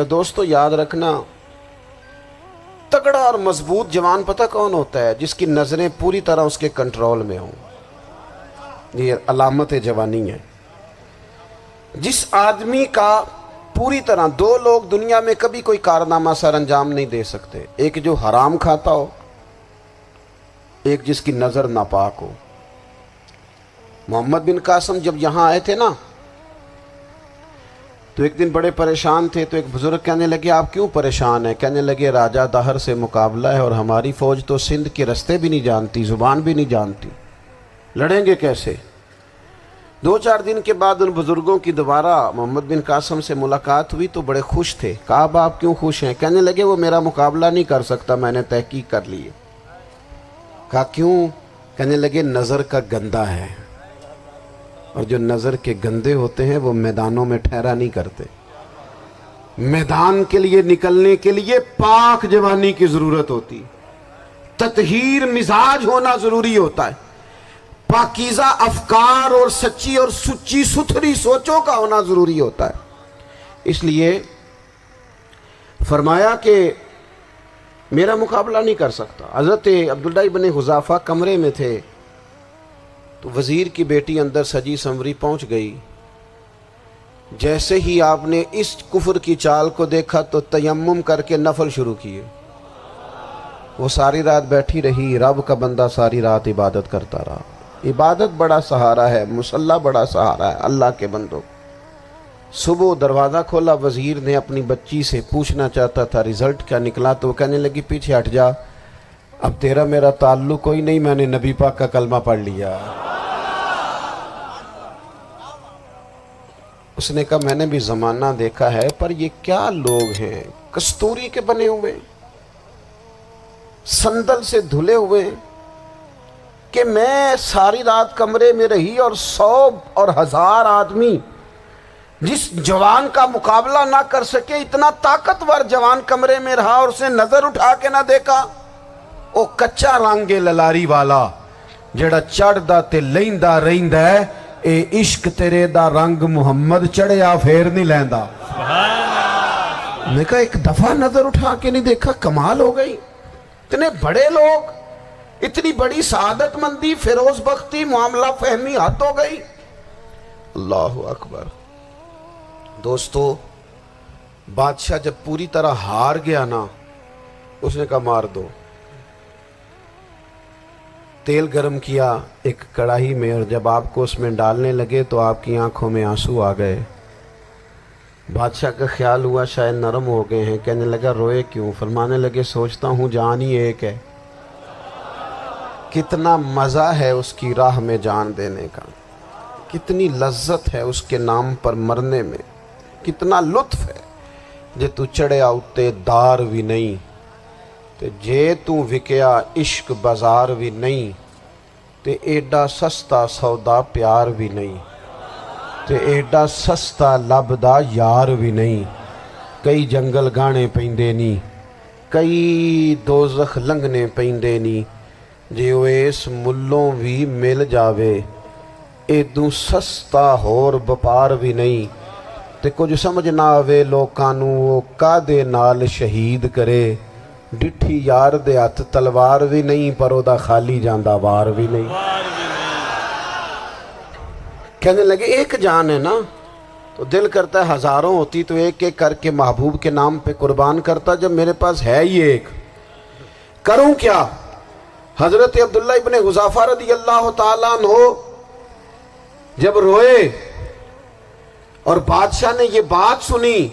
دوستو یاد رکھنا، تگڑا اور مضبوط جوان پتہ کون ہوتا ہے؟ جس کی نظریں پوری طرح اس کے کنٹرول میں ہوں۔ یہ علامت جوانی ہے۔ جس آدمی کا پوری طرح، دو لوگ دنیا میں کبھی کوئی کارنامہ سر انجام نہیں دے سکتے، ایک جو حرام کھاتا ہو، ایک جس کی نظر ناپاک ہو۔ محمد بن قاسم جب یہاں آئے تھے نا تو ایک دن بڑے پریشان تھے، تو ایک بزرگ کہنے لگے آپ کیوں پریشان ہیں؟ کہنے لگے راجہ دہر سے مقابلہ ہے اور ہماری فوج تو سندھ کے رستے بھی نہیں جانتی، زبان بھی نہیں جانتی، لڑیں گے کیسے؟ 2-4 دن کے بعد ان بزرگوں کی دوبارہ محمد بن قاسم سے ملاقات ہوئی تو بڑے خوش تھے۔ کہا اب آپ کیوں خوش ہیں؟ کہنے لگے وہ میرا مقابلہ نہیں کر سکتا، میں نے تحقیق کر لی ہے۔ کہا کیوں؟ کہنے لگے نظر کا گندہ ہے، اور جو نظر کے گندے ہوتے ہیں وہ میدانوں میں ٹھہرا نہیں کرتے۔ میدان کے لیے نکلنے کے لیے پاک جوانی کی ضرورت ہوتی، تطہیر مزاج ہونا ضروری ہوتا ہے، پاکیزہ افکار اور سچی اور سچی ستھری سوچوں کا ہونا ضروری ہوتا ہے۔ اس لیے فرمایا کہ میرا مقابلہ نہیں کر سکتا۔ حضرت عبداللہ ابن حذافہ کمرے میں تھے تو وزیر کی بیٹی اندر سجی سنوری پہنچ گئی۔ جیسے ہی آپ نے اس کفر کی چال کو دیکھا تو تیمم کر کے نفل شروع کیے۔ وہ ساری رات بیٹھی رہی، رب کا بندہ ساری رات عبادت کرتا رہا۔ عبادت بڑا سہارا ہے، مصلی بڑا سہارا ہے اللہ کے بندوں۔ صبح دروازہ کھولا، وزیر نے اپنی بچی سے پوچھنا چاہتا تھا رزلٹ کیا نکلا، تو وہ کہنے لگی پیچھے ہٹ جا، اب تیرا میرا تعلق کوئی نہیں، میں نے نبی پاک کا کلمہ پڑھ لیا۔ اس نے کہا میں نے بھی زمانہ دیکھا ہے، پر یہ کیا لوگ ہیں، کستوری کے بنے ہوئے، سندل سے دھلے ہوئے، کہ میں ساری رات کمرے میں رہی اور 100 اور 1000 آدمی جس جوان کا مقابلہ نہ کر سکے، اتنا طاقتور جوان کمرے میں رہا اور اسے نظر اٹھا کے نہ دیکھا۔ او کچا رنگے للاری والا جڑا چڑھ دا تے لیندا رہندا ہے، اے عشق تیرے دا رنگ محمد چڑھیا پھر نہیں لیندا۔ میں کہا ایک دفعہ نظر اٹھا کے نہیں دیکھا، کمال ہو گئی۔ اتنے بڑے لوگ، اتنی بڑی سعادت مندی، فیروز بختی، معاملہ فہمی حد ہو گئی۔ اللہ اکبر۔ دوستو بادشاہ جب پوری طرح ہار گیا نا، اس نے کہا مار دو۔ تیل گرم کیا ایک کڑاہی میں، اور جب آپ کو اس میں ڈالنے لگے تو آپ کی آنکھوں میں آنسو آ گئے۔ بادشاہ کا خیال ہوا شاید نرم ہو گئے ہیں، کہنے لگا روئے کیوں؟ فرمانے لگے سوچتا ہوں جان ہی ایک ہے، کتنا مزہ ہے اس کی راہ میں جان دینے کا، کتنی لذت ہے اس کے نام پر مرنے میں، کتنا لطف ہے۔ جے تو چڑھیا اتے دار بھی نہیں، تے جے تو وکیا عشق بازار بھی نہیں، تے ایڈا سستا سودا پیار بھی نہیں، تے ایڈا سستا لبدا یار بھی نہیں۔ کئی جنگل گانے پیندے نہیں، کئی دوزخ لنگنے پیندے نہیں، جے وہ اس ملوں بھی مل جاوے، ایدوں سستا ہور بپار بھی نہیں۔ تے کچھ سمجھ نہ آوے لوکانوں وہ کادے نال شہید کرے، ڈٹھی یار دے ہاتھ تلوار بھی نہیں، پر او دا خالی جاندہ وار بھی نہیں۔ کہنے لگے ایک جان ہے نا، تو دل کرتا ہے ہزاروں ہوتی تو ایک ایک کر کے محبوب کے نام پہ قربان کرتا، جب میرے پاس ہے ہی ایک، کروں کیا؟ حضرت عبداللہ ابن حذافہ رضی اللہ تعالیٰ عنہ جب روئے اور بادشاہ نے یہ بات سنی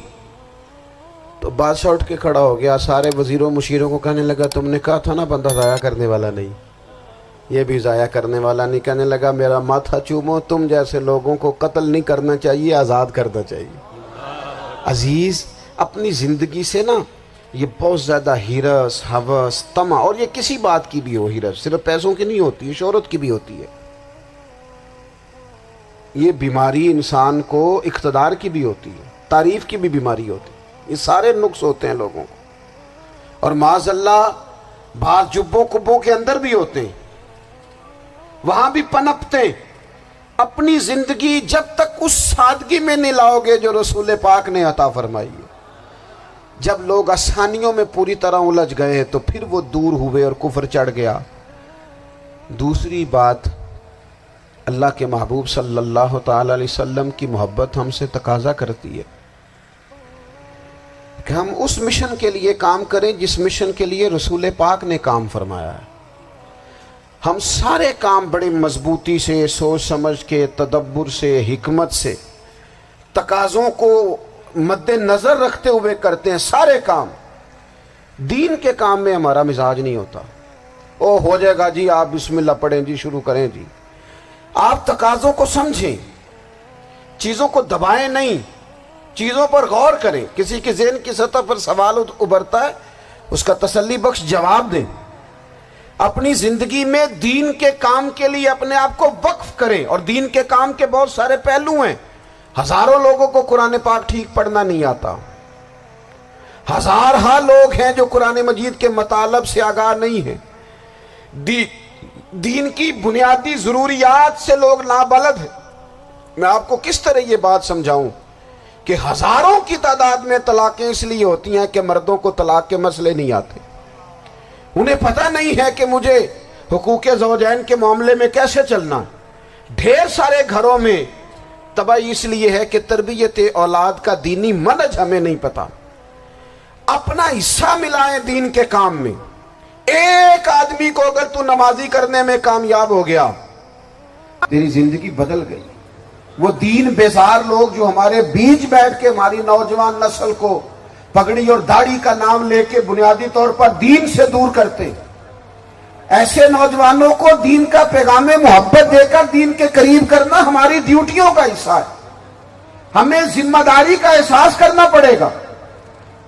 تو بادشاہ اٹھ کے کھڑا ہو گیا، سارے وزیروں مشیروں کو کہنے لگا تم نے کہا تھا نا بندہ ضائع کرنے والا نہیں، یہ بھی ضائع کرنے والا نہیں۔ کہنے لگا میرا ماتھا چومو، تم جیسے لوگوں کو قتل نہیں کرنا چاہیے، آزاد کرنا چاہیے۔ عزیز اپنی زندگی سے نا یہ بہت زیادہ ہرس، ہوس، طمع، اور یہ کسی بات کی بھی ہو، ہرس صرف پیسوں کی نہیں ہوتی ہے، شہرت کی بھی ہوتی ہے، یہ بیماری انسان کو اقتدار کی بھی ہوتی ہے، تعریف کی بھی بیماری ہوتی ہے، یہ سارے نقص ہوتے ہیں لوگوں کو، اور معاذ اللہ بعض جبوں کبوں کے اندر بھی ہوتے ہیں، وہاں بھی پنپتے ہیں۔ اپنی زندگی جب تک اس سادگی میں نہیں لاؤ گے جو رسول پاک نے عطا فرمائی ہے، جب لوگ آسانیوں میں پوری طرح الجھ گئے تو پھر وہ دور ہوئے اور کفر چڑھ گیا۔ دوسری بات، اللہ کے محبوب صلی اللہ تعالی علیہ وسلم کی محبت ہم سے تقاضا کرتی ہے کہ ہم اس مشن کے لیے کام کریں جس مشن کے لیے رسول پاک نے کام فرمایا ہے۔ ہم سارے کام بڑی مضبوطی سے، سوچ سمجھ کے، تدبر سے، حکمت سے، تقاضوں کو مد نظر رکھتے ہوئے کرتے ہیں سارے کام۔ دین کے کام میں ہمارا مزاج نہیں ہوتا، او ہو جائے گا جی، آپ بسم اللہ پڑھیں جی، شروع کریں جی۔ آپ تقاضوں کو سمجھیں، چیزوں کو دبائیں نہیں، چیزوں پر غور کریں۔ کسی کے ذہن کی سطح پر سوال ابھرتا ہے، اس کا تسلی بخش جواب دیں۔ اپنی زندگی میں دین کے کام کے لیے اپنے آپ کو وقف کریں، اور دین کے کام کے بہت سارے پہلو ہیں۔ ہزاروں لوگوں کو قرآن پاک ٹھیک پڑھنا نہیں آتا، ہزارہ لوگ ہیں جو قرآن مجید کے مطالب سے آگاہ نہیں ہیں، دین کی بنیادی ضروریات سے لوگ نابلد ہیں۔ میں آپ کو کس طرح یہ بات سمجھاؤں کہ ہزاروں کی تعداد میں طلاقیں اس لیے ہوتی ہیں کہ مردوں کو طلاق کے مسئلے نہیں آتے، انہیں پتہ نہیں ہے کہ مجھے حقوق زوجین کے معاملے میں کیسے چلنا ہے۔ ڈھیر سارے گھروں میں تباہی اس لیے ہے کہ تربیت اولاد کا دینی منہج ہمیں نہیں پتا۔ اپنا حصہ ملائیں دین کے کام میں۔ ایک آدمی کو اگر تو نمازی کرنے میں کامیاب ہو گیا، تیری زندگی بدل گئی۔ وہ دین بیزار لوگ جو ہمارے بیچ بیٹھ کے ہماری نوجوان نسل کو پگڑی اور داڑھی کا نام لے کے بنیادی طور پر دین سے دور کرتے، ایسے نوجوانوں کو دین کا پیغام محبت دے کر دین کے قریب کرنا ہماری ڈیوٹیوں کا حصہ ہے۔ ہمیں ذمہ داری کا احساس کرنا پڑے گا،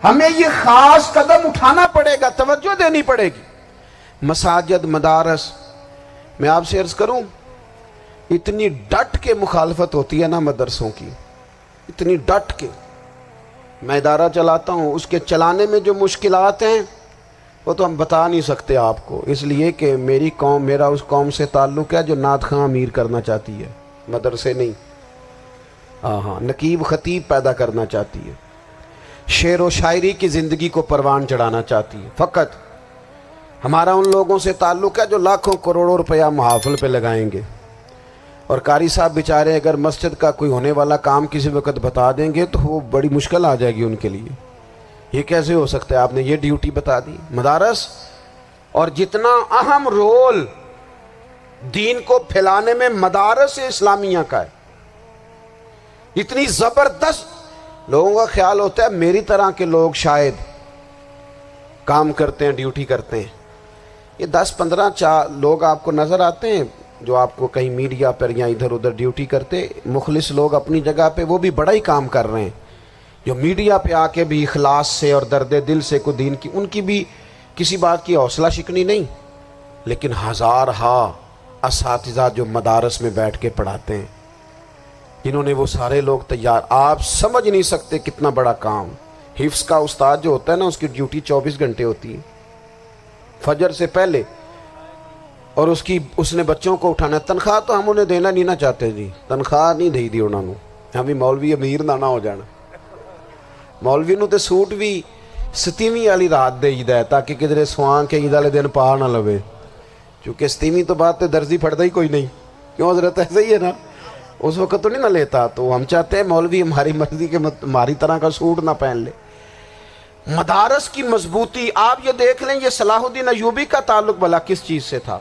ہمیں یہ خاص قدم اٹھانا پڑے گا، توجہ دینی پڑے گی۔ مساجد، مدارس، میں آپ سے عرض کروں، اتنی ڈٹ کے مخالفت ہوتی ہے نا مدرسوں کی، اتنی ڈٹ کے۔ میں ادارہ چلاتا ہوں، اس کے چلانے میں جو مشکلات ہیں وہ تو ہم بتا نہیں سکتے آپ کو، اس لیے کہ میری قوم، میرا اس قوم سے تعلق ہے جو نعت خواں امیر کرنا چاہتی ہے، مدرسے نہیں۔ ہاں، نقیب خطیب پیدا کرنا چاہتی ہے، شعر و شاعری کی زندگی کو پروان چڑھانا چاہتی ہے۔ فقط ہمارا ان لوگوں سے تعلق ہے جو لاکھوں کروڑوں روپیہ محافل پہ لگائیں گے، اور قاری صاحب بیچارے اگر مسجد کا کوئی ہونے والا کام کسی وقت بتا دیں گے تو وہ بڑی مشکل آ جائے گی ان کے لیے۔ یہ کیسے ہو سکتا ہے، آپ نے یہ ڈیوٹی بتا دی؟ مدارس، اور جتنا اہم رول دین کو پھیلانے میں مدارس اسلامیہ کا ہے، اتنی زبردست۔ لوگوں کا خیال ہوتا ہے میری طرح کے لوگ شاید کام کرتے ہیں، ڈیوٹی کرتے ہیں۔ یہ 10-15 لوگ آپ کو نظر آتے ہیں جو آپ کو کہیں میڈیا پر یا ادھر ادھر ڈیوٹی کرتے، مخلص لوگ اپنی جگہ پہ، وہ بھی بڑا ہی کام کر رہے ہیں، جو میڈیا پہ آ کے بھی اخلاص سے اور درد دل سے کو دین کی، ان کی بھی کسی بات کی حوصلہ شکنی نہیں۔ لیکن ہزارہ اساتذہ جو مدارس میں بیٹھ کے پڑھاتے ہیں، جنہوں نے وہ سارے لوگ تیار، آپ سمجھ نہیں سکتے کتنا بڑا کام۔ حفظ کا استاد جو ہوتا ہے نا، اس کی ڈیوٹی 24 گھنٹے ہوتی ہے، فجر سے پہلے، اور اس نے بچوں کو اٹھانا ہے۔ تنخواہ تو ہم انہیں دینا نہیں نہ چاہتے جی، تنخواہ نہیں دی انہوں نے، ہمیں مولوی امیر نہ ہو جانا۔ مولوی نو تے سوٹ بھی 27ویں والی رات دے ہے تاکہ کدھر سوان کے عید والے دن پا نہ لوے، چونکہ 27ویں تو بعد تے درزی پھڑتا ہی کوئی نہیں، کیوں حضرت؟ ایسا ہی ہے نا، اس وقت تو نہیں نہ لیتا۔ تو ہم چاہتے ہیں مولوی ہماری مرضی کے ہماری طرح کا سوٹ نہ پہن لے۔ مدارس کی مضبوطی آپ یہ دیکھ لیں، یہ صلاح الدین ایوبی کا تعلق بھلا کس چیز سے تھا؟